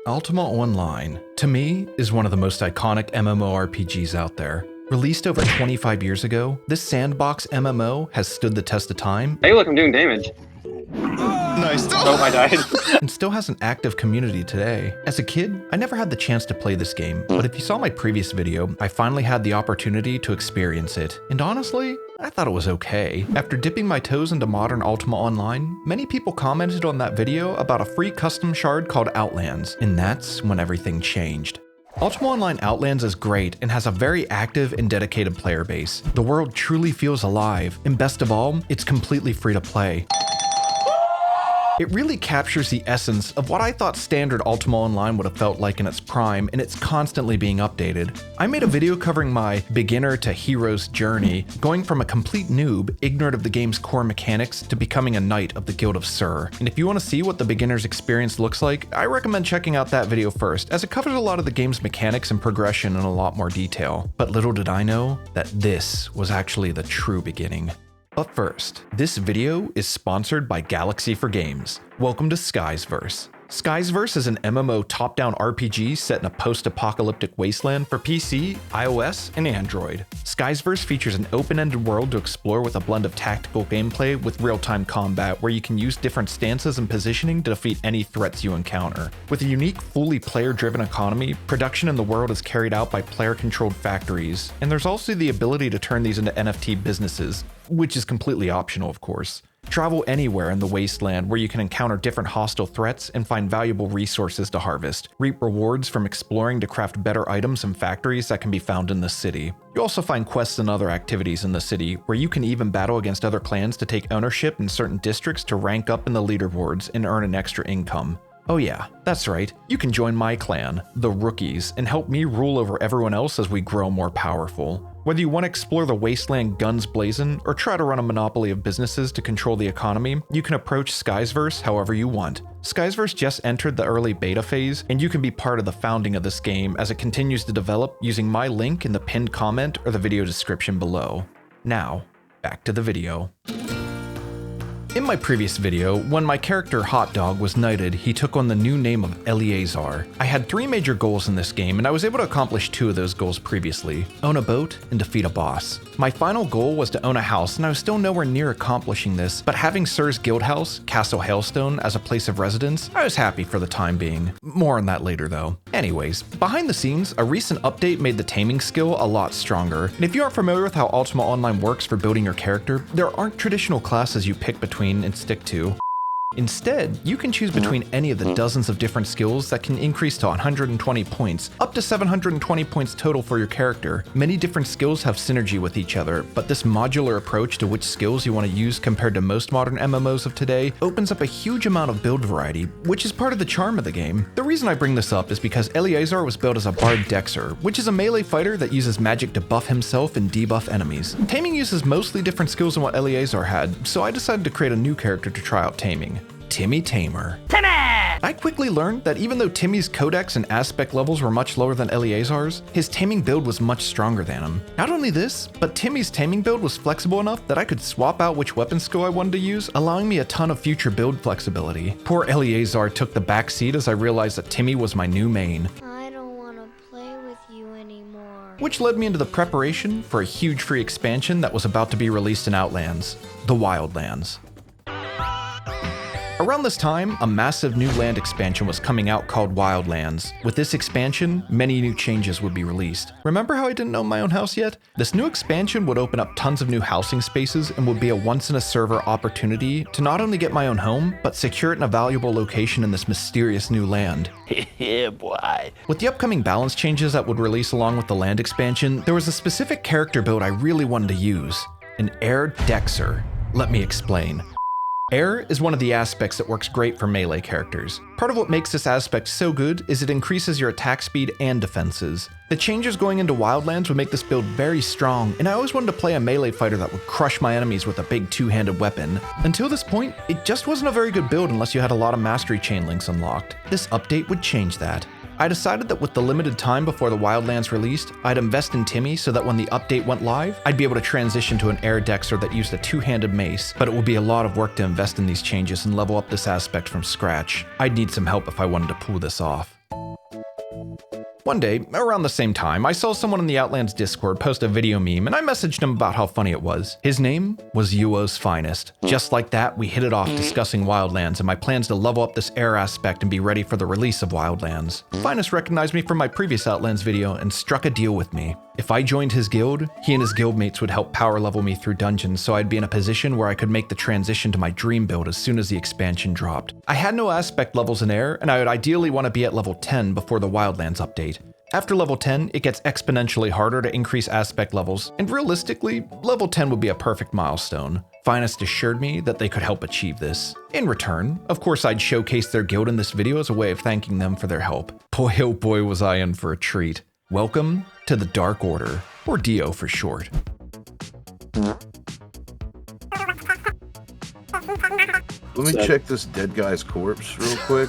Ultima Online, to me, is one of the most iconic MMORPGs out there. Released over 25 years ago, this sandbox MMO has stood the test of time. Hey look, I'm doing damage. Nice. Oh, I died. And still has an active community today. As a kid, I never had the chance to play this game, but if you saw my previous video, I finally had the opportunity to experience it. And honestly, I thought it was okay. After dipping my toes into modern Ultima Online, many people commented on that video about a free custom shard called Outlands, and that's when everything changed. Ultima Online Outlands is great and has a very active and dedicated player base. The world truly feels alive, and best of all, it's completely free to play. It really captures the essence of what I thought standard Ultima Online would have felt like in its prime, and it's constantly being updated. I made a video covering my beginner to hero's journey, going from a complete noob, ignorant of the game's core mechanics, to becoming a knight of the Guild of Sur. And if you want to see what the beginner's experience looks like, I recommend checking out that video first, as it covers a lot of the game's mechanics and progression in a lot more detail. But little did I know that this was actually the true beginning. But first, this video is sponsored by Galaxy for Games. Welcome to Skiesverse. Skiesverse is an MMO top-down RPG set in a post-apocalyptic wasteland for PC, iOS, and Android. Skiesverse features an open-ended world to explore with a blend of tactical gameplay with real-time combat where you can use different stances and positioning to defeat any threats you encounter. With a unique, fully player-driven economy, production in the world is carried out by player-controlled factories, and there's also the ability to turn these into NFT businesses, which is completely optional, of course. Travel anywhere in the wasteland where you can encounter different hostile threats and find valuable resources to harvest. Reap rewards from exploring to craft better items and factories that can be found in the city. You also find quests and other activities in the city where you can even battle against other clans to take ownership in certain districts to rank up in the leaderboards and earn an extra income. Oh yeah, that's right, you can join my clan, the Rookies, and help me rule over everyone else as we grow more powerful. Whether you want to explore the wasteland guns blazing or try to run a monopoly of businesses to control the economy, you can approach Skiesverse however you want. Skiesverse just entered the early beta phase, and you can be part of the founding of this game as it continues to develop using my link in the pinned comment or the video description below. Now, back to the video. In my previous video, when my character Hot Dog was knighted, he took on the new name of Eleazar. I had 3 major goals in this game, and I was able to accomplish 2 of those goals previously: own a boat and defeat a boss. My final goal was to own a house, and I was still nowhere near accomplishing this, but having Sir's guild house, Castle Hailstone, as a place of residence, I was happy for the time being. More on that later though. Anyways, behind the scenes, a recent update made the taming skill a lot stronger, and if you aren't familiar with how Ultima Online works for building your character, there aren't traditional classes you pick between and stick to. Instead, you can choose between any of the dozens of different skills that can increase to 120 points, up to 720 points total for your character. Many different skills have synergy with each other, but this modular approach to which skills you want to use compared to most modern MMOs of today opens up a huge amount of build variety, which is part of the charm of the game. The reason I bring this up is because Eleazar was built as a Bard Dexer, which is a melee fighter that uses magic to buff himself and debuff enemies. Taming uses mostly different skills than what Eleazar had, so I decided to create a new character to try out taming. Timmy Tamer. Timmy! I quickly learned that even though Timmy's codex and aspect levels were much lower than Eleazar's, his taming build was much stronger than him. Not only this, but Timmy's taming build was flexible enough that I could swap out which weapon skill I wanted to use, allowing me a ton of future build flexibility. Poor Eleazar took the back seat as I realized that Timmy was my new main. I don't want to play with you anymore. Which led me into the preparation for a huge free expansion that was about to be released in Outlands, the Wildlands. Around this time, a massive new land expansion was coming out called Wildlands. With this expansion, many new changes would be released. Remember how I didn't own my own house yet? This new expansion would open up tons of new housing spaces and would be a once-in-a-server opportunity to not only get my own home, but secure it in a valuable location in this mysterious new land. Yeah, boy. With the upcoming balance changes that would release along with the land expansion, there was a specific character build I really wanted to use: an Air Dexer. Let me explain. Air is one of the aspects that works great for melee characters. Part of what makes this aspect so good is it increases your attack speed and defenses. The changes going into Wildlands would make this build very strong, and I always wanted to play a melee fighter that would crush my enemies with a big two-handed weapon. Until this point, it just wasn't a very good build unless you had a lot of mastery chain links unlocked. This update would change that. I decided that with the limited time before the Wildlands released, I'd invest in Timmy so that when the update went live, I'd be able to transition to an Air Dexer that used a two-handed mace, but it would be a lot of work to invest in these changes and level up this aspect from scratch. I'd need some help if I wanted to pull this off. One day, around the same time, I saw someone in the Outlands Discord post a video meme, and I messaged him about how funny it was. His name was UO's Finest. Just like that, we hit it off discussing Wildlands and my plans to level up this air aspect and be ready for the release of Wildlands. Finest recognized me from my previous Outlands video and struck a deal with me. If I joined his guild, he and his guildmates would help power level me through dungeons, so I'd be in a position where I could make the transition to my dream build as soon as the expansion dropped. I had no aspect levels in air, and I would ideally want to be at level 10 before the Wildlands update. After level 10, it gets exponentially harder to increase aspect levels, and realistically, level 10 would be a perfect milestone. Finest assured me that they could help achieve this. In return, of course, I'd showcase their guild in this video as a way of thanking them for their help. Boy oh boy was I in for a treat. Welcome to the Dark Order, or DO for short. Let me check this dead guy's corpse real quick.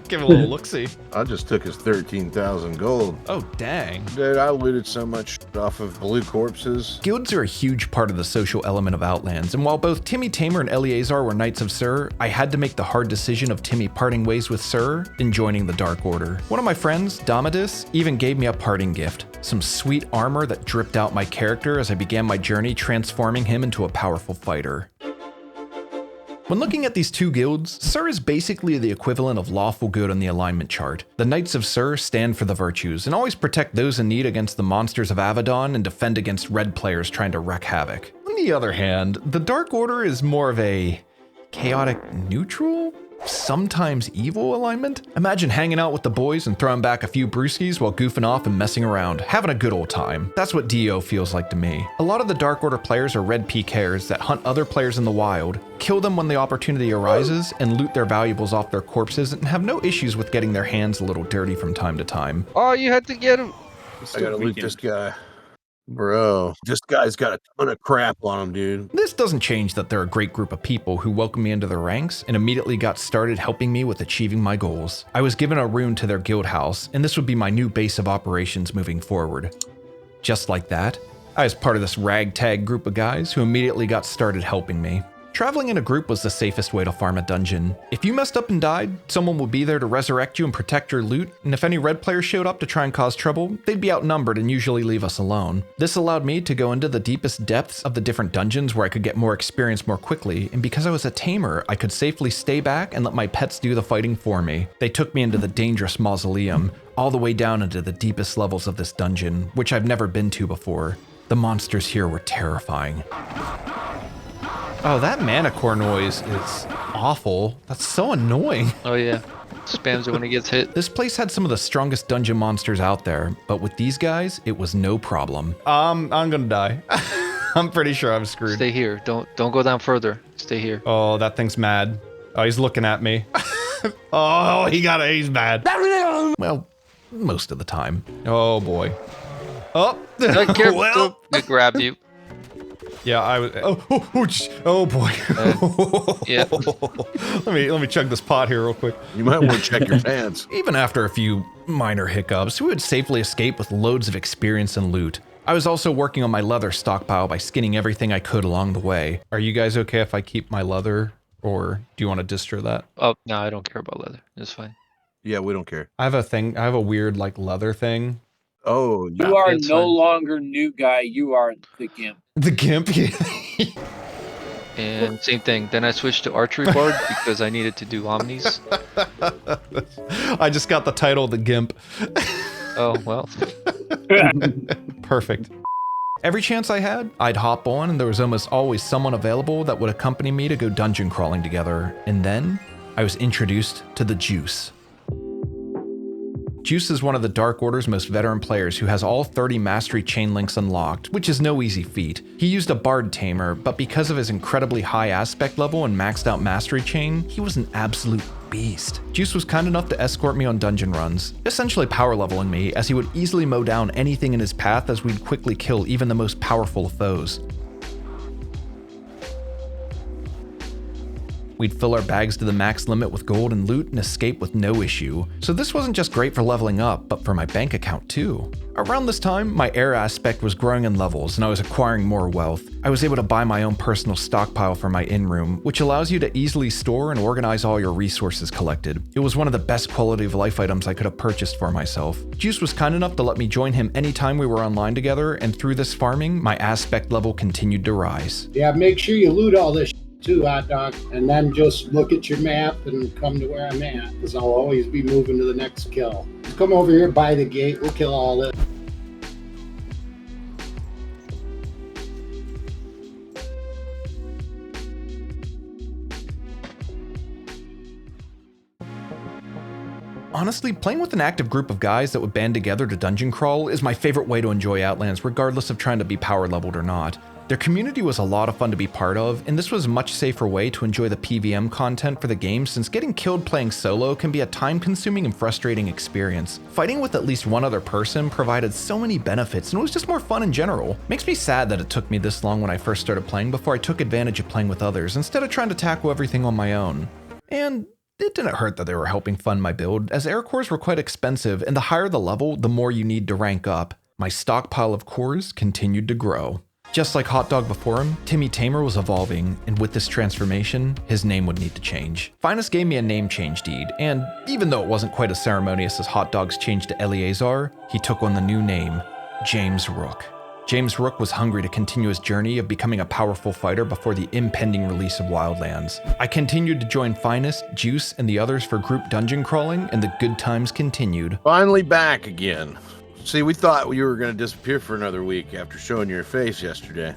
Give it a little look-see. I just took his 13,000 gold. Oh, dang. Dude, I looted so much off of blue corpses. Guilds are a huge part of the social element of Outlands, and while both Timmy Tamer and Eleazar were Knights of Sur, I had to make the hard decision of Timmy parting ways with Sur and joining the Dark Order. One of my friends, Domadus, even gave me a parting gift. Some sweet armor that dripped out my character as I began my journey transforming him into a powerful fighter. When looking at these two guilds, Sur is basically the equivalent of lawful good on the alignment chart. The Knights of Sur stand for the virtues and always protect those in need against the monsters of Avedon and defend against red players trying to wreak havoc. On the other hand, the Dark Order is more of a chaotic neutral? Sometimes evil alignment? Imagine hanging out with the boys and throwing back a few brewskis while goofing off and messing around, having a good old time. That's what DO feels like to me. A lot of the Dark Order players are red PKers that hunt other players in the wild, kill them when the opportunity arises, and loot their valuables off their corpses and have no issues with getting their hands a little dirty from time to time. Oh, you had to get him. I gotta loot this guy. Bro, this guy's got a ton of crap on him, dude. This doesn't change that they're a great group of people who welcomed me into their ranks and immediately got started helping me with achieving my goals. I was given a rune to their guild house, and this would be my new base of operations moving forward. Just like that, I was part of this ragtag group of guys who immediately got started helping me. Traveling in a group was the safest way to farm a dungeon. If you messed up and died, someone would be there to resurrect you and protect your loot, and if any red players showed up to try and cause trouble, they'd be outnumbered and usually leave us alone. This allowed me to go into the deepest depths of the different dungeons where I could get more experience more quickly, and because I was a tamer, I could safely stay back and let my pets do the fighting for me. They took me into the dangerous mausoleum, all the way down into the deepest levels of this dungeon, which I've never been to before. The monsters here were terrifying. Oh, that Manicore noise is awful. That's so annoying. Oh yeah, spams it when he gets hit. This place had some of the strongest dungeon monsters out there, but with these guys, it was no problem. I'm gonna die. I'm pretty sure I'm screwed. Stay here. Don't go down further. Stay here. Oh, that thing's mad. Oh, he's looking at me. Oh, he's mad. Well, most of the time. Oh boy. Oh, Careful. well. It grabbed you. Yeah, I was. Oh boy. Yeah. Let me chug this pot here real quick. You might want to check your pants. Even after a few minor hiccups, we would safely escape with loads of experience and loot. I was also working on my leather stockpile by skinning everything I could along the way. Are you guys okay if I keep my leather, or do you want to distro that? Oh no, I don't care about leather. It's fine. Yeah, we don't care. I have a weird like leather thing. Oh, You are it's no fine. longer new guy. You are the gimp. The gimp. And same thing. Then I switched to archery bard because I needed to do omnis. I just got the title, the gimp. Oh well. Perfect. Every chance I had, I'd hop on, and there was almost always someone available that would accompany me to go dungeon crawling together. And then I was introduced to the Juice. Juice is one of the Dark Order's most veteran players who has all 30 mastery chain links unlocked, which is no easy feat. He used a bard tamer, but because of his incredibly high aspect level and maxed out mastery chain, he was an absolute beast. Juice was kind enough to escort me on dungeon runs, essentially power leveling me, as he would easily mow down anything in his path as we'd quickly kill even the most powerful of foes. We'd fill our bags to the max limit with gold and loot and escape with no issue. So this wasn't just great for leveling up, but for my bank account too. Around this time, my air aspect was growing in levels and I was acquiring more wealth. I was able to buy my own personal stockpile for my in-room, which allows you to easily store and organize all your resources collected. It was one of the best quality of life items I could have purchased for myself. Juice was kind enough to let me join him anytime we were online together, and through this farming, my aspect level continued to rise. Yeah, make sure you loot all this too, Hot Dog, and then just look at your map and come to where I'm at, because I'll always be moving to the next kill. Just come over here by the gate, we'll kill all this. Honestly, playing with an active group of guys that would band together to dungeon crawl is my favorite way to enjoy Outlands, regardless of trying to be power leveled or not. Their community was a lot of fun to be part of, and this was a much safer way to enjoy the PvM content for the game, since getting killed playing solo can be a time-consuming and frustrating experience. Fighting with at least one other person provided so many benefits, and it was just more fun in general. Makes me sad that it took me this long when I first started playing before I took advantage of playing with others, instead of trying to tackle everything on my own. And it didn't hurt that they were helping fund my build, as air cores were quite expensive, and the higher the level, the more you need to rank up. My stockpile of cores continued to grow. Just like Hot Dog before him, Timmy Tamer was evolving, and with this transformation, his name would need to change. Finest gave me a name change deed, and even though it wasn't quite as ceremonious as Hot Dog's change to Eleazar, he took on the new name, James Rook. James Rook was hungry to continue his journey of becoming a powerful fighter before the impending release of Wildlands. I continued to join Finest, Juice, and the others for group dungeon crawling, and the good times continued. Finally back again. See, we thought you were going to disappear for another week after showing your face yesterday.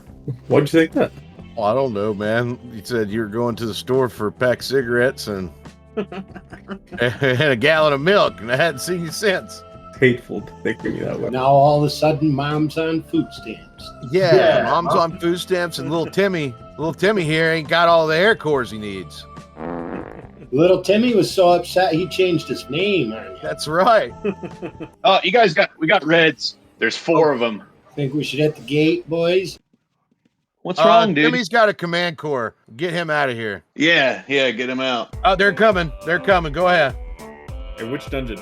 Why'd you think that? Well, I don't know, man. You said you were going to the store for a pack of cigarettes and, and a gallon of milk, and I hadn't seen you since. Hateful to think of me that way. Now all of a sudden, Mom's on food stamps. Yeah, Mom's on food stamps, and little Timmy here ain't got all the air cores he needs. Little Timmy was so upset he changed his name on you. That's right. Oh, we got reds. There's 4 of them. Think we should hit the gate, boys? What's wrong, dude? Timmy's got a command core. Get him out of here. Yeah, get him out. Oh, they're coming. They're coming. Go ahead. In which dungeon?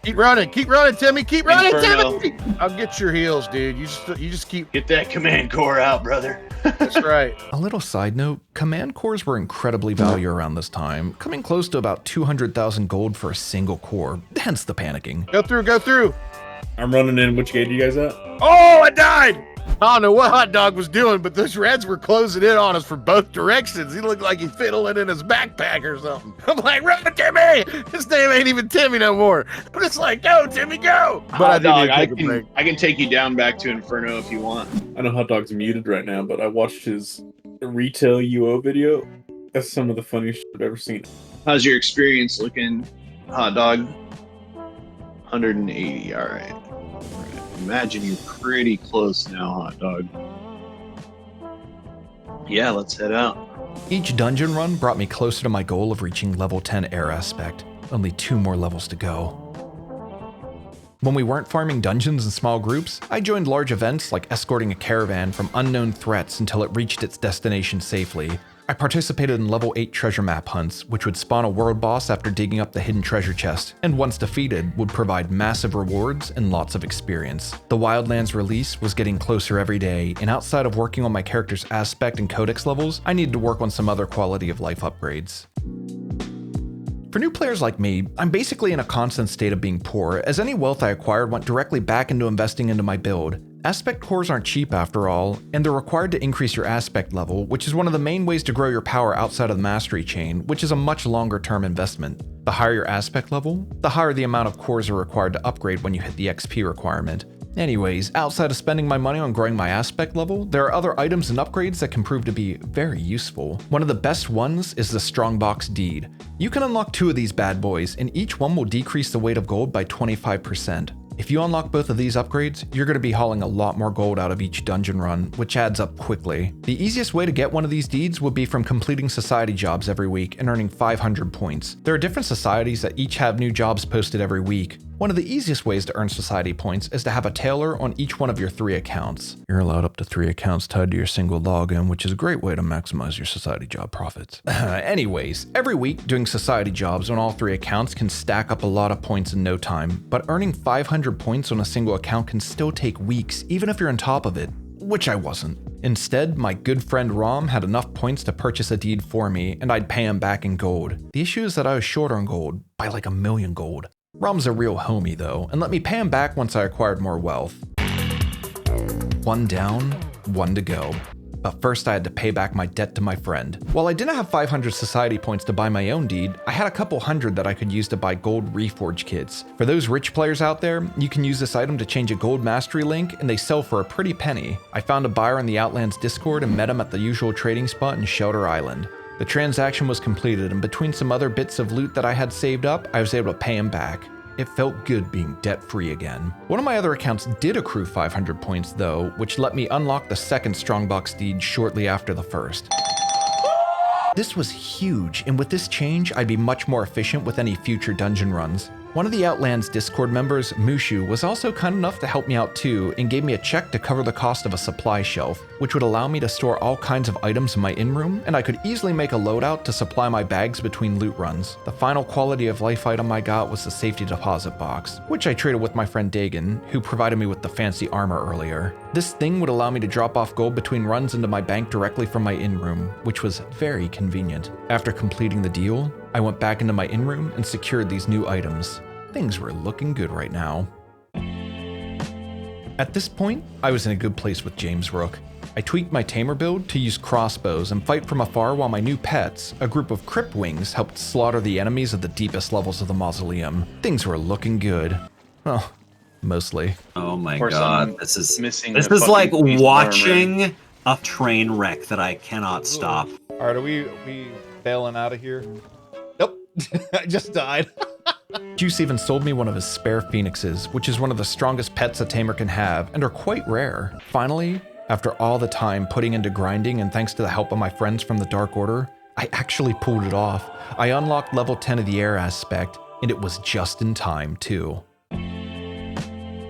Keep running, Timmy. Keep running, Inferno. Timmy. I'll get your heels, dude. You just keep. Get that command core out, brother. That's right. A little side note, command cores were incredibly valuable around this time, coming close to about 200,000 gold for a single core, hence the panicking. Go through. I'm running in. Which gate are you guys at? Oh, I died. I don't know what Hot Dog was doing, but those reds were closing in on us from both directions. He looked like he's fiddling in his backpack or something. I'm like, run, Timmy! His name ain't even Timmy no more. I'm just like, go, Timmy, go! But I can take you down back to Inferno if you want. I know Hot Dog's muted right now, but I watched his retail UO video. That's some of the funniest shit I've ever seen. How's your experience looking, Hot Dog? 180, all right. Imagine you're pretty close now, Hot Dog. Yeah, let's head out. Each dungeon run brought me closer to my goal of reaching level 10 air aspect. Only 2 more levels to go. When we weren't farming dungeons in small groups, I joined large events like escorting a caravan from unknown threats until it reached its destination safely. I participated in level 8 treasure map hunts, which would spawn a world boss after digging up the hidden treasure chest, and once defeated, would provide massive rewards and lots of experience. The Wildlands release was getting closer every day, and outside of working on my character's aspect and codex levels, I needed to work on some other quality of life upgrades. For new players like me, I'm basically in a constant state of being poor, as any wealth I acquired went directly back into investing into my build. Aspect cores aren't cheap after all, and they're required to increase your aspect level, which is one of the main ways to grow your power outside of the mastery chain, which is a much longer term investment. The higher your aspect level, the higher the amount of cores are required to upgrade when you hit the XP requirement. Anyways, outside of spending my money on growing my aspect level, there are other items and upgrades that can prove to be very useful. One of the best ones is the Strongbox Deed. You can unlock 2 of these bad boys, and each one will decrease the weight of gold by 25%. If you unlock both of these upgrades, you're going to be hauling a lot more gold out of each dungeon run, which adds up quickly. The easiest way to get one of these deeds would be from completing society jobs every week and earning 500 points. There are different societies that each have new jobs posted every week. One of the easiest ways to earn society points is to have a tailor on each one of your 3 accounts. You're allowed up to 3 accounts tied to your single login, which is a great way to maximize your society job profits. Anyways, every week doing society jobs on all 3 accounts can stack up a lot of points in no time, but earning 500 points on a single account can still take weeks, even if you're on top of it. Which I wasn't. Instead, my good friend Rom had enough points to purchase a deed for me, and I'd pay him back in gold. The issue is that I was short on gold, by like 1 million gold. Rom's a real homie though, and let me pay him back once I acquired more wealth. 1 down, 1 to go. But first I had to pay back my debt to my friend. While I didn't have 500 society points to buy my own deed, I had a couple hundred that I could use to buy gold reforge kits. For those rich players out there, you can use this item to change a gold mastery link and they sell for a pretty penny. I found a buyer in the Outlands Discord and met him at the usual trading spot in Shelter Island. The transaction was completed, and between some other bits of loot that I had saved up, I was able to pay him back. It felt good being debt-free again. One of my other accounts did accrue 500 points though, which let me unlock the second strongbox deed shortly after the first. This was huge, and with this change, I'd be much more efficient with any future dungeon runs. One of the Outlands Discord members, Mushu, was also kind enough to help me out too, and gave me a check to cover the cost of a supply shelf, which would allow me to store all kinds of items in my in-room, and I could easily make a loadout to supply my bags between loot runs. The final quality of life item I got was the safety deposit box, which I traded with my friend Dagan, who provided me with the fancy armor earlier. This thing would allow me to drop off gold between runs into my bank directly from my in-room, which was very convenient. After completing the deal, I went back into my in-room and secured these new items. Things were looking good right now. At this point, I was in a good place with James Rook. I tweaked my tamer build to use crossbows and fight from afar while my new pets, a group of crypt wings, helped slaughter the enemies at the deepest levels of the mausoleum. Things were looking good. Well, mostly. Oh my Of course, god, I'm this is missing this a is like fucking piece of watching a train wreck that I cannot stop. Alright, are we bailing out of here? Nope. I just died. Juice even sold me one of his spare phoenixes, which is one of the strongest pets a tamer can have, and are quite rare. Finally, after all the time putting into grinding and thanks to the help of my friends from the Dark Order, I actually pulled it off. I unlocked level 10 of the air aspect, and it was just in time too.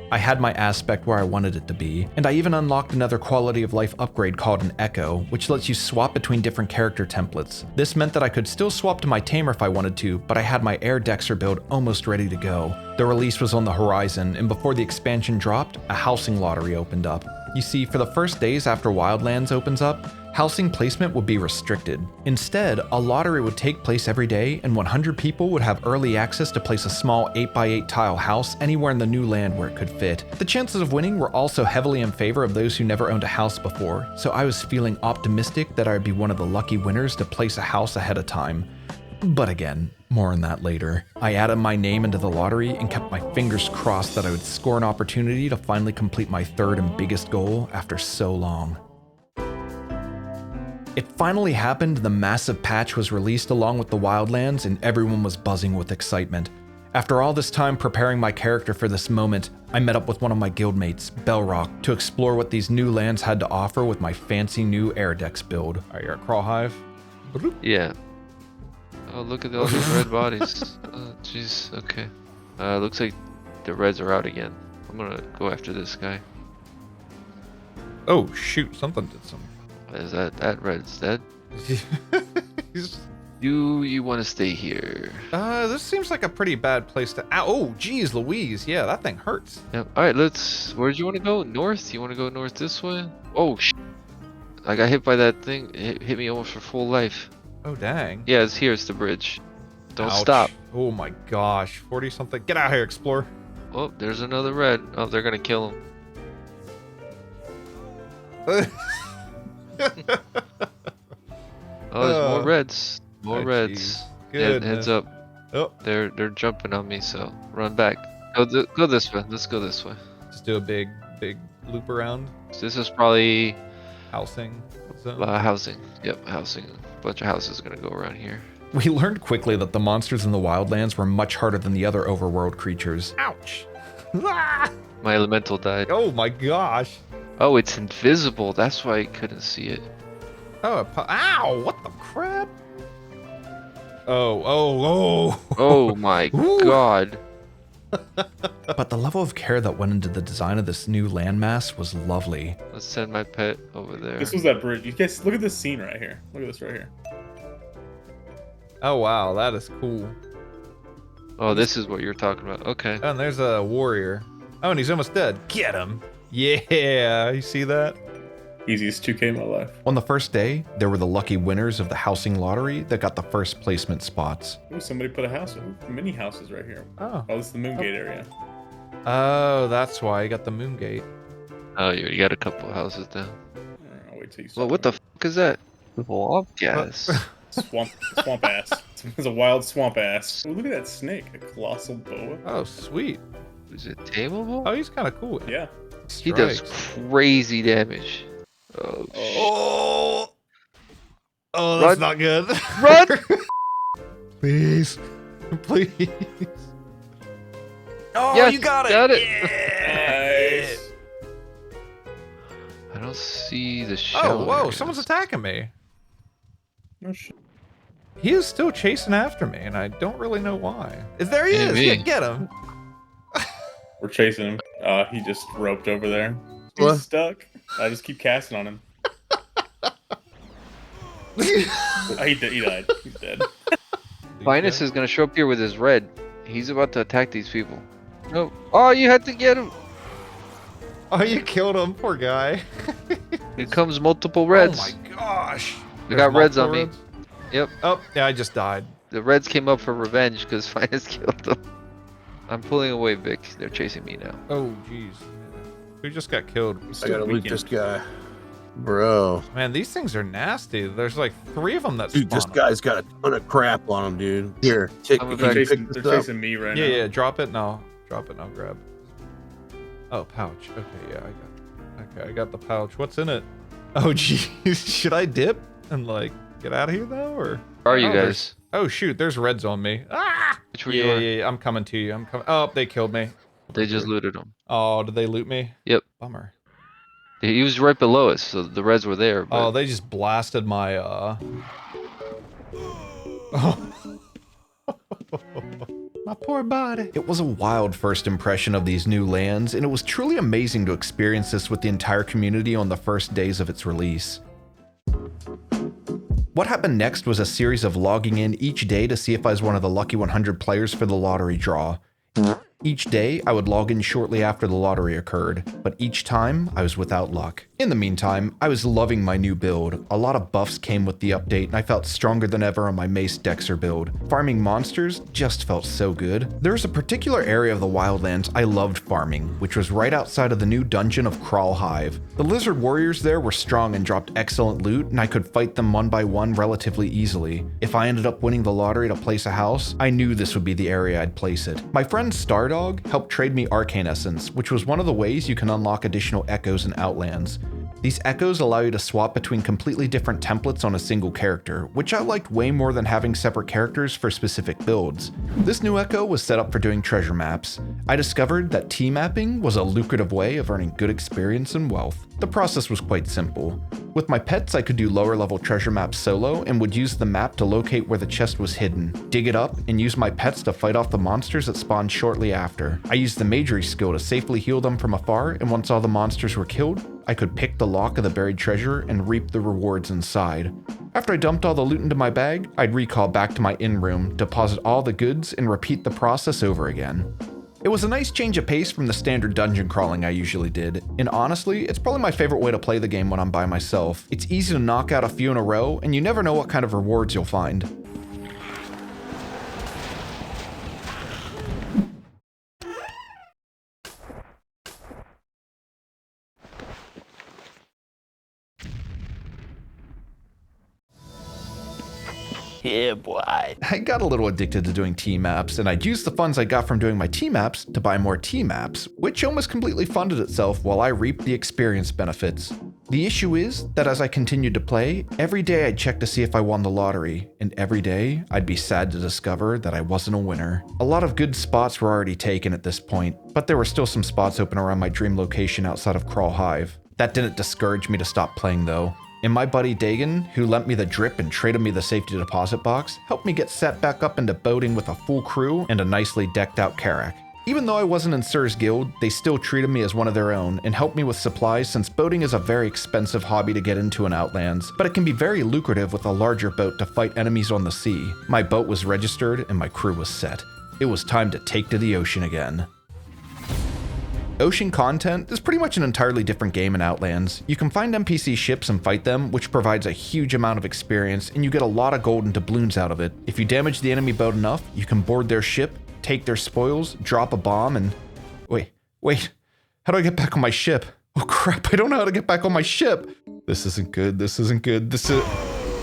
I had my aspect where I wanted it to be, and I even unlocked another quality of life upgrade called an Echo, which lets you swap between different character templates. This meant that I could still swap to my tamer if I wanted to, but I had my air dexter build almost ready to go. The release was on the horizon, and before the expansion dropped, a housing lottery opened up. You see, for the first days after Wildlands opens up, housing placement would be restricted. Instead, a lottery would take place every day, and 100 people would have early access to place a small 8x8 tile house anywhere in the new land where it could fit. The chances of winning were also heavily in favor of those who never owned a house before, so I was feeling optimistic that I would be one of the lucky winners to place a house ahead of time. But again, more on that later. I added my name into the lottery and kept my fingers crossed that I would score an opportunity to finally complete my third and biggest goal after so long. It finally happened, the massive patch was released along with the Wildlands, and everyone was buzzing with excitement. After all this time preparing my character for this moment, I met up with one of my guildmates, Bellrock, to explore what these new lands had to offer with my fancy new air dex build. Alright, you're a crawl hive? Yeah. Oh, look at all these red bodies. Oh, jeez. Okay. Looks like the reds are out again. I'm gonna go after this guy. Oh shoot, something did something. Is that red's dead? You want to stay here? This seems like a pretty bad place to. Ow, oh, geez, Louise. Yeah, that thing hurts. Yep. All right, let's. Where do you want to go? North? You want to go north this way? Oh, I got hit by that thing. It hit me almost for full life. Oh, dang. Yeah, it's here. It's the bridge. Don't Ouch. stop. Oh my gosh, 40 something. Get out of here, Explorer. Oh, there's another red. Oh, they're gonna kill him. Oh, there's more reds. More reds. Good. Heads up. Oh. They're jumping on me, so run back. Go this way. Let's go this way. Just do a big loop around. So this is probably Housing. housing. Yep, housing. A bunch of houses are gonna go around here. We learned quickly that the monsters in the Wildlands were much harder than the other overworld creatures. Ouch! My elemental died. Oh my gosh! Oh, it's invisible. That's why I couldn't see it. Oh, ow! What the crap? Oh! Oh my Ooh. god. But the level of care that went into the design of this new landmass was lovely. Let's send my pet over there. This was that bridge. You guys, look at this scene right here. Look at this right here. Oh wow, that is cool. Oh, this is what you're talking about. Okay. Oh, and there's a warrior. Oh, and he's almost dead. Get him. Yeah, you see that? Easiest 2K in my life. On the first day, there were the lucky winners of the housing lottery that got the first placement spots. Ooh, somebody put a house, mini houses right here. Oh. Oh, this is the Moongate area. Oh, that's why you got the moon gate. Oh, you got a couple houses down. I'll wait till you. Well, what the fuck is that? Swamp gas. Swamp ass. It's a wild swamp ass. Oh, look at that snake, a colossal boa. Oh, sweet. Is it tameable? Oh, he's kind of cool. Yeah. He does Strikes. crazy damage. Oh, Oh, oh, that's Run. not good. Run! Please, please. Oh, Yes, you got it. got it. Nice. I don't see the shell. Oh, whoa! areas. Someone's attacking me. Oh, shit. He is still chasing after me, and I don't really know why. There he is. Maybe. Yeah, get him. We're chasing him. He just roped over there. What? He's stuck. I just keep casting on him. He died. He's dead. Finus is gonna show up here with his red. He's about to attack these people. No. Oh, you had to get him. Oh, you killed him, poor guy. Here comes multiple reds. Oh my gosh. They got reds on me. Multiple reds? Yep. Oh, yeah, I just died. The reds came up for revenge because Finus killed them. I'm pulling away, Vic. They're chasing me now. Oh, jeez. Who just got killed? I gotta loot this guy. Bro. Man, these things are nasty. There's like 3 of them that Dude, this spawn. guy's got a ton of crap on him, dude. Here, take I'm can back. you They're pick this chasing, up? chasing me right Yeah, now. yeah, drop it and I'll drop it and I'll grab. Oh, pouch. Okay, yeah, I got the pouch. What's in it? Oh, geez. Should I dip and like get out of here though, or? Where are you Oh, guys? there's- Oh shoot, there's reds on me. Ah! Which one you are? Yeah, I'm coming to you. I'm coming. Oh, they killed me. They just looted him. Oh, did they loot me? Yep. Bummer. He was right below us, so the reds were there. But Oh, they just blasted my my poor body. It was a wild first impression of these new lands, and it was truly amazing to experience this with the entire community on the first days of its release. What happened next was a series of logging in each day to see if I was one of the lucky 100 players for the lottery draw. Each day, I would log in shortly after the lottery occurred, but each time, I was without luck. In the meantime, I was loving my new build. A lot of buffs came with the update, and I felt stronger than ever on my Mace Dexter build. Farming monsters just felt so good. There was a particular area of the Wildlands I loved farming, which was right outside of the new dungeon of Crawl Hive. The lizard warriors there were strong and dropped excellent loot, and I could fight them one by one relatively easily. If I ended up winning the lottery to place a house, I knew this would be the area I'd place it. My friend Stardog helped trade me Arcane Essence, which was one of the ways you can unlock additional echoes in Outlands. These echoes allow you to swap between completely different templates on a single character, which I liked way more than having separate characters for specific builds. This new echo was set up for doing treasure maps. I discovered that T-mapping was a lucrative way of earning good experience and wealth. The process was quite simple. With my pets, I could do lower level treasure maps solo and would use the map to locate where the chest was hidden, dig it up, and use my pets to fight off the monsters that spawned shortly after. I used the Magery skill to safely heal them from afar, and once all the monsters were killed, I could pick the lock of the buried treasure and reap the rewards inside. After I dumped all the loot into my bag, I'd recall back to my inn room, deposit all the goods, and repeat the process over again. It was a nice change of pace from the standard dungeon crawling I usually did, and honestly, it's probably my favorite way to play the game when I'm by myself. It's easy to knock out a few in a row, and you never know what kind of rewards you'll find. Yeah, boy. I got a little addicted to doing T-maps, and I'd use the funds I got from doing my T-maps to buy more T-maps, which almost completely funded itself while I reaped the experience benefits. The issue is that as I continued to play, every day I'd check to see if I won the lottery, and every day I'd be sad to discover that I wasn't a winner. A lot of good spots were already taken at this point, but there were still some spots open around my dream location outside of Crawl Hive. That didn't discourage me to stop playing though. And my buddy Dagan, who lent me the drip and traded me the safety deposit box, helped me get set back up into boating with a full crew and a nicely decked out Carrack. Even though I wasn't in Sir's guild, they still treated me as one of their own and helped me with supplies since boating is a very expensive hobby to get into in Outlands, but it can be very lucrative with a larger boat to fight enemies on the sea. My boat was registered and my crew was set. It was time to take to the ocean again. Ocean content is pretty much an entirely different game in Outlands. You can find NPC ships and fight them, which provides a huge amount of experience, and you get a lot of gold and doubloons out of it. If you damage the enemy boat enough, you can board their ship, take their spoils, drop a bomb, and... Wait, how do I get back on my ship? Oh crap, I don't know how to get back on my ship! This isn't good,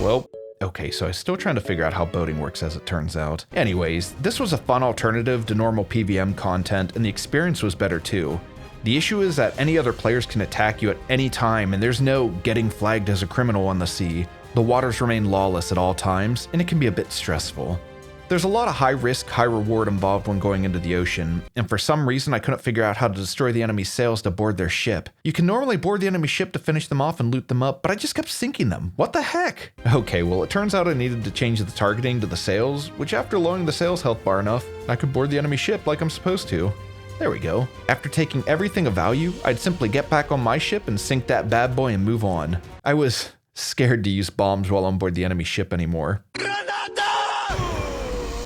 well... Okay, so I'm still trying to figure out how boating works as it turns out. Anyways, this was a fun alternative to normal PVM content, and the experience was better too. The issue is that any other players can attack you at any time, and there's no getting flagged as a criminal on the sea. The waters remain lawless at all times, and it can be a bit stressful. There's a lot of high risk, high reward involved when going into the ocean, and for some reason I couldn't figure out how to destroy the enemy's sails to board their ship. You can normally board the enemy ship to finish them off and loot them up, but I just kept sinking them. What the heck? Okay, well it turns out I needed to change the targeting to the sails, which after lowering the sails health bar enough, I could board the enemy ship like I'm supposed to. There we go. After taking everything of value, I'd simply get back on my ship and sink that bad boy and move on. I was scared to use bombs while on board the enemy ship anymore.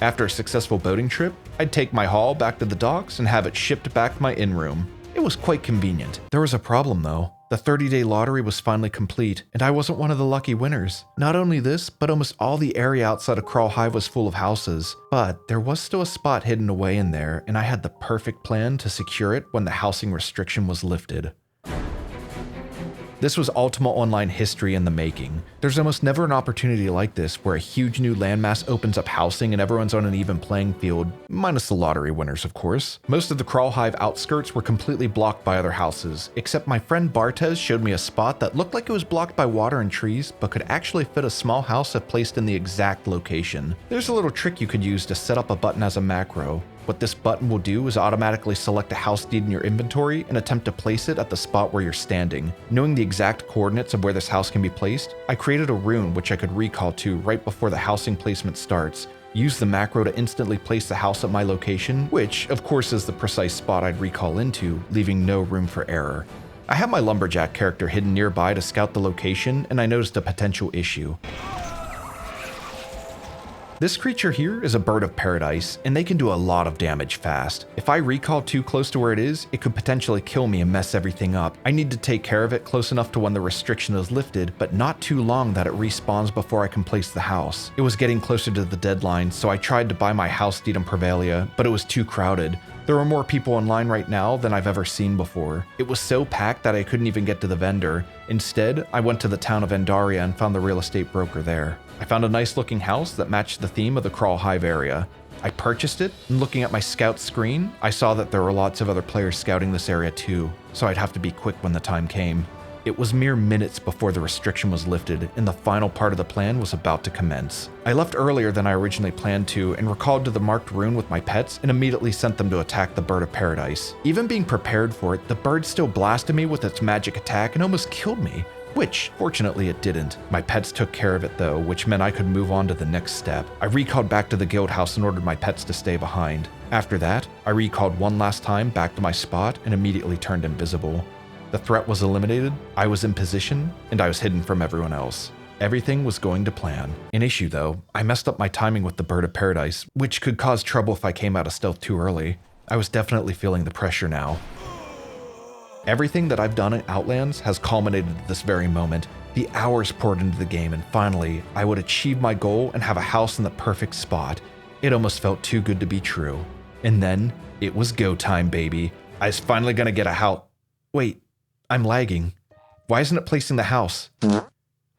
After a successful boating trip, I'd take my haul back to the docks and have it shipped back to my inn room. It was quite convenient. There was a problem though. The 30-day lottery was finally complete, and I wasn't one of the lucky winners. Not only this, but almost all the area outside of Crawl Hive was full of houses. But there was still a spot hidden away in there, and I had the perfect plan to secure it when the housing restriction was lifted. This was Ultima Online history in the making. There's almost never an opportunity like this where a huge new landmass opens up housing and everyone's on an even playing field, minus the lottery winners of course. Most of the Crawl Hive outskirts were completely blocked by other houses, except my friend Bartez showed me a spot that looked like it was blocked by water and trees, but could actually fit a small house if placed in the exact location. There's a little trick you could use to set up a button as a macro. What this button will do is automatically select a house deed in your inventory and attempt to place it at the spot where you're standing. Knowing the exact coordinates of where this house can be placed, I created a rune which I could recall to right before the housing placement starts. Use the macro to instantly place the house at my location, which of course is the precise spot I'd recall into, leaving no room for error. I have my lumberjack character hidden nearby to scout the location, and I noticed a potential issue. This creature here is a bird of paradise, and they can do a lot of damage fast. If I recall too close to where it is, it could potentially kill me and mess everything up. I need to take care of it close enough to when the restriction is lifted, but not too long that it respawns before I can place the house. It was getting closer to the deadline, so I tried to buy my house deed in Prevalia, but it was too crowded. There are more people online right now than I've ever seen before. It was so packed that I couldn't even get to the vendor. Instead, I went to the town of Endaria and found the real estate broker there. I found a nice looking house that matched the theme of the Crawl Hive area. I purchased it, and looking at my scout screen, I saw that there were lots of other players scouting this area too, so I'd have to be quick when the time came. It was mere minutes before the restriction was lifted, and the final part of the plan was about to commence. I left earlier than I originally planned to, and recalled to the marked rune with my pets, and immediately sent them to attack the bird of paradise. Even being prepared for it, the bird still blasted me with its magic attack and almost killed me. Which, fortunately, it didn't. My pets took care of it though, which meant I could move on to the next step. I recalled back to the guild house and ordered my pets to stay behind. After that, I recalled one last time back to my spot and immediately turned invisible. The threat was eliminated, I was in position, and I was hidden from everyone else. Everything was going to plan. An issue though, I messed up my timing with the bird of paradise, which could cause trouble if I came out of stealth too early. I was definitely feeling the pressure now. Everything that I've done in Outlands has culminated at this very moment. The hours poured into the game, and finally, I would achieve my goal and have a house in the perfect spot. It almost felt too good to be true. And then, it was go time, baby. I was finally gonna get a house. Wait, I'm lagging. Why isn't it placing the house?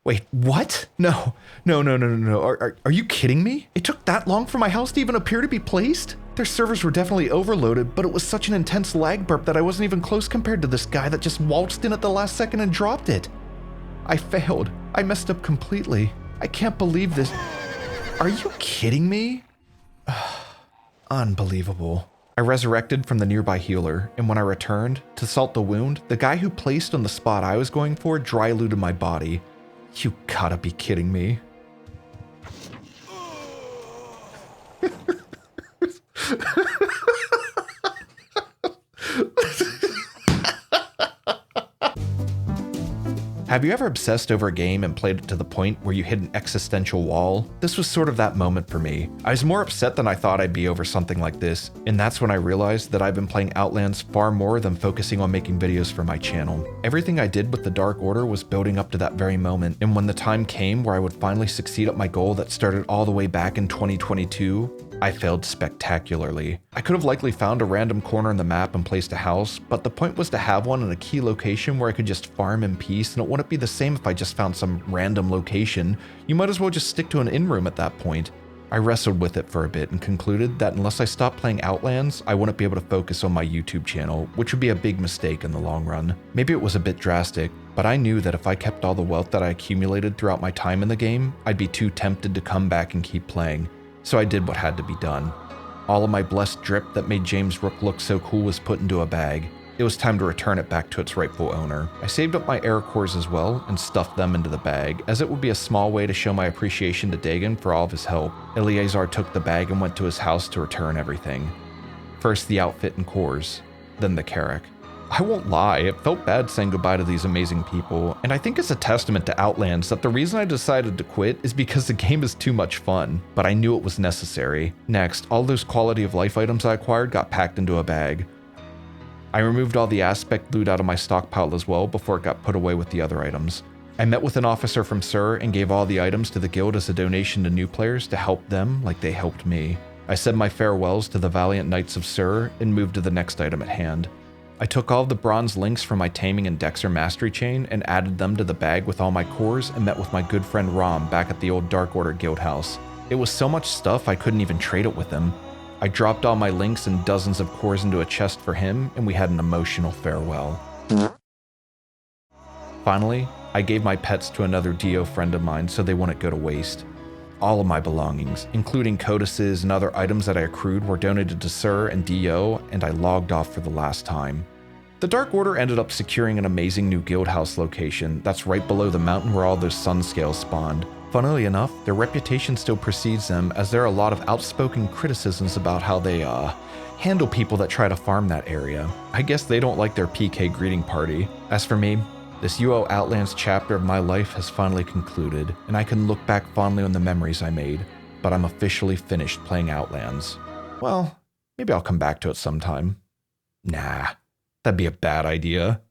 Wait, what? No. Are you kidding me? It took that long for my house to even appear to be placed? Their servers were definitely overloaded, but it was such an intense lag burp that I wasn't even close compared to this guy that just waltzed in at the last second and dropped it. I failed. I messed up completely. I can't believe this. Are you kidding me? Unbelievable. I resurrected from the nearby healer, and when I returned to salt the wound, the guy who placed on the spot I was going for dry looted my body. You gotta be kidding me. Have you ever obsessed over a game and played it to the point where you hit an existential wall? This was sort of that moment for me. I was more upset than I thought I'd be over something like this, and that's when I realized that I've been playing Outlands far more than focusing on making videos for my channel. Everything I did with the Dark Order was building up to that very moment, and when the time came where I would finally succeed at my goal that started all the way back in 2022, I failed spectacularly. I could have likely found a random corner in the map and placed a house, but the point was to have one in a key location where I could just farm in peace, and it wouldn't be the same if I just found some random location. You might as well just stick to an in-room at that point. I wrestled with it for a bit and concluded that unless I stopped playing Outlands, I wouldn't be able to focus on my YouTube channel, which would be a big mistake in the long run. Maybe it was a bit drastic, but I knew that if I kept all the wealth that I accumulated throughout my time in the game, I'd be too tempted to come back and keep playing. So I did what had to be done. All of my blessed drip that made James Rook look so cool was put into a bag. It was time to return it back to its rightful owner. I saved up my air cores as well and stuffed them into the bag, as it would be a small way to show my appreciation to Dagon for all of his help. Eleazar took the bag and went to his house to return everything. First the outfit and cores, then the Carrack. I won't lie, it felt bad saying goodbye to these amazing people, and I think it's a testament to Outlands that the reason I decided to quit is because the game is too much fun, but I knew it was necessary. Next, all those quality of life items I acquired got packed into a bag. I removed all the aspect loot out of my stockpile as well before it got put away with the other items. I met with an officer from Sur and gave all the items to the guild as a donation to new players to help them like they helped me. I said my farewells to the valiant knights of Sur and moved to the next item at hand. I took all of the bronze links from my taming and Dexter mastery chain and added them to the bag with all my cores and met with my good friend Rom back at the old Dark Order guild house. It was so much stuff I couldn't even trade it with him. I dropped all my links and dozens of cores into a chest for him, and we had an emotional farewell. Finally, I gave my pets to another Dio friend of mine so they wouldn't go to waste. All of my belongings, including codices and other items that I accrued, were donated to Sur and Dio, and I logged off for the last time. The Dark Order ended up securing an amazing new guild house location that's right below the mountain where all those sun scales spawned. Funnily enough, their reputation still precedes them, as there are a lot of outspoken criticisms about how they, handle people that try to farm that area. I guess they don't like their PK greeting party. As for me, this UO Outlands chapter of my life has finally concluded, and I can look back fondly on the memories I made, but I'm officially finished playing Outlands. Well, maybe I'll come back to it sometime. Nah, that'd be a bad idea.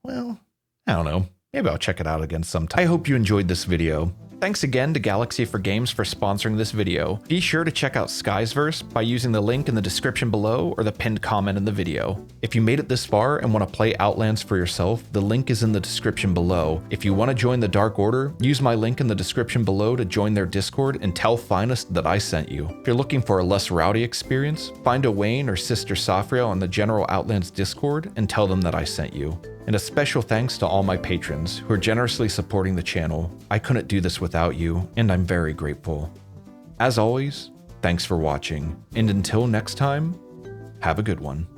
Well, I don't know. Maybe I'll check it out again sometime. I hope you enjoyed this video. Thanks again to Galaxy for Games for sponsoring this video. Be sure to check out Skysverse by using the link in the description below or the pinned comment in the video. If you made it this far and want to play Outlands for yourself, the link is in the description below. If you want to join the Dark Order, use my link in the description below to join their Discord and tell Finest that I sent you. If you're looking for a less rowdy experience, find a Wayne or Sister Safria on the general Outlands Discord and tell them that I sent you. And a special thanks to all my patrons who are generously supporting the channel. I couldn't do this without you, and I'm very grateful. As always, thanks for watching, and until next time, have a good one.